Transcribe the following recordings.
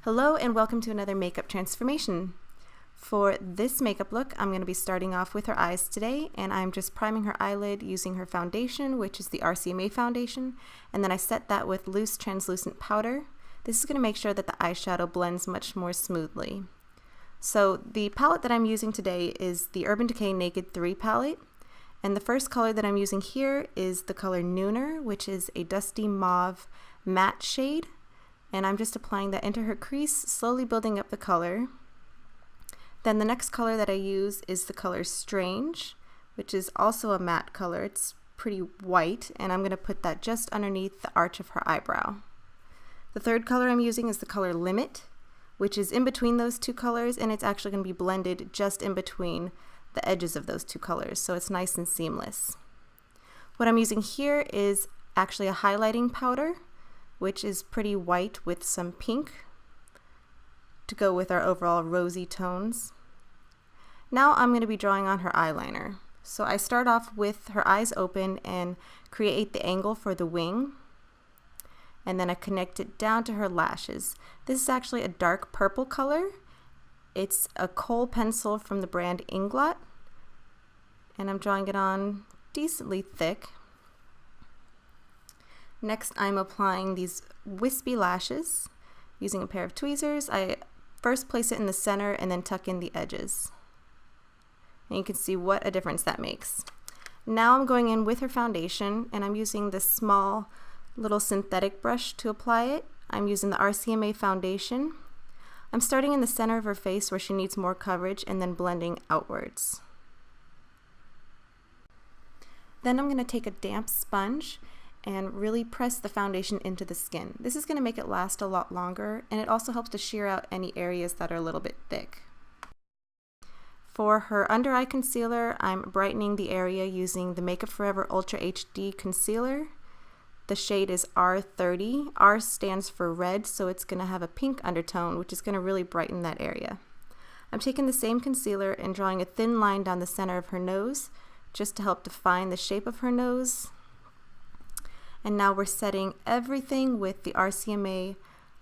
Hello and welcome to another makeup transformation. For this makeup look, I'm going to be starting off with her eyes today, and I'm just priming her eyelid using her foundation, which is the RCMA foundation, and then I set that with loose translucent powder. This is going to make sure that the eyeshadow blends much more smoothly. So the palette that I'm using today is the Urban Decay Naked 3 palette, and the first color that I'm using here is the color Nooner, which is a dusty mauve matte shade. And I'm just applying that into her crease, slowly building up the color. Then the next color that I use is the color Strange, which is also a matte color. It's pretty white, and I'm going to put that just underneath the arch of her eyebrow. The third color I'm using is the color Limit, which is in between those two colors, and it's actually going to be blended just in between the edges of those two colors, so it's nice and seamless. What I'm using here is actually a highlighting powder, which is pretty white with some pink to go with our overall rosy tones. Now I'm going to be drawing on her eyeliner. So I start off with her eyes open and create the angle for the wing, and then I connect it down to her lashes. This is actually a dark purple color. It's a Khol pencil from the brand Inglot, and I'm drawing it on decently thick. Next, I'm applying these wispy lashes using a pair of tweezers. I first place it in the center and then tuck in the edges. And you can see what a difference that makes. Now I'm going in with her foundation, and I'm using this small little synthetic brush to apply it. I'm using the RCMA foundation. I'm starting in the center of her face where she needs more coverage and then blending outwards. Then I'm going to take a damp sponge and really press the foundation into the skin. This is going to make it last a lot longer, and it also helps to shear out any areas that are a little bit thick. For her under eye concealer, I'm brightening the area using the Makeup Forever Ultra HD concealer. The shade is R30. R stands for red, so it's going to have a pink undertone, which is going to really brighten that area. I'm taking the same concealer and drawing a thin line down the center of her nose, just to help define the shape of her nose. And now we're setting everything with the RCMA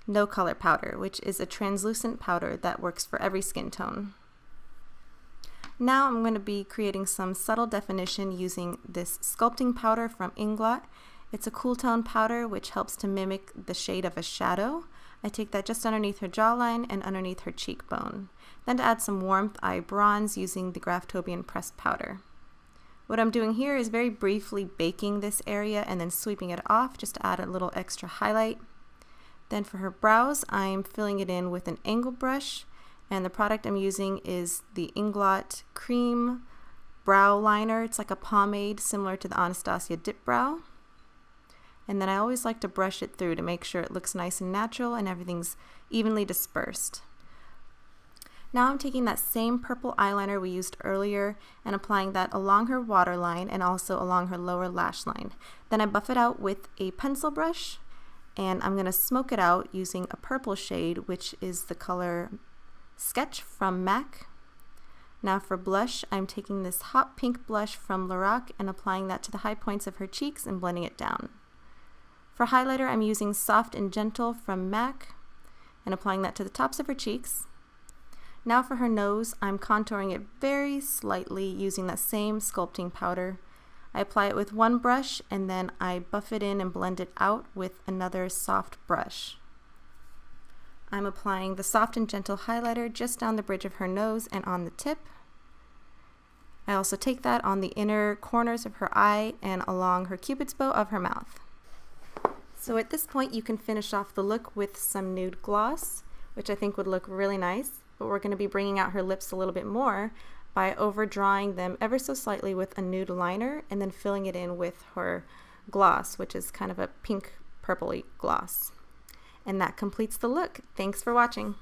No Color Powder, which is a translucent powder that works for every skin tone. Now I'm going to be creating some subtle definition using this Sculpting powder from Inglot. It's a cool tone powder which helps to mimic the shade of a shadow. I take that just underneath her jawline and underneath her cheekbone. Then to add some warmth, I bronze using the Graftobian pressed powder. What I'm doing here is very briefly baking this area and then sweeping it off just to add a little extra highlight. Then for her brows, I'm filling it in with an angle brush, and the product I'm using is the Inglot Cream Brow Liner. It's like a pomade similar to the Anastasia Dip Brow. And then I always like to brush it through to make sure it looks nice and natural and everything's evenly dispersed. Now I'm taking that same purple eyeliner we used earlier and applying that along her waterline and also along her lower lash line. Then I buff it out with a pencil brush, and I'm going to smoke it out using a purple shade, which is the color Sketch from MAC. Now for blush, I'm taking this hot pink blush from Lorac and applying that to the high points of her cheeks and blending it down. For highlighter, I'm using Soft and Gentle from MAC and applying that to the tops of her cheeks. Now for her nose, I'm contouring it very slightly using that same sculpting powder. I apply it with one brush and then I buff it in and blend it out with another soft brush. I'm applying the Soft and Gentle highlighter just down the bridge of her nose and on the tip. I also take that on the inner corners of her eye and along her cupid's bow of her mouth. So at this point you can finish off the look with some nude gloss, which I think would look really nice. But we're going to be bringing out her lips a little bit more by overdrawing them ever so slightly with a nude liner and then filling it in with her gloss, which is kind of a pink purpley gloss. And that completes the look. Thanks for watching.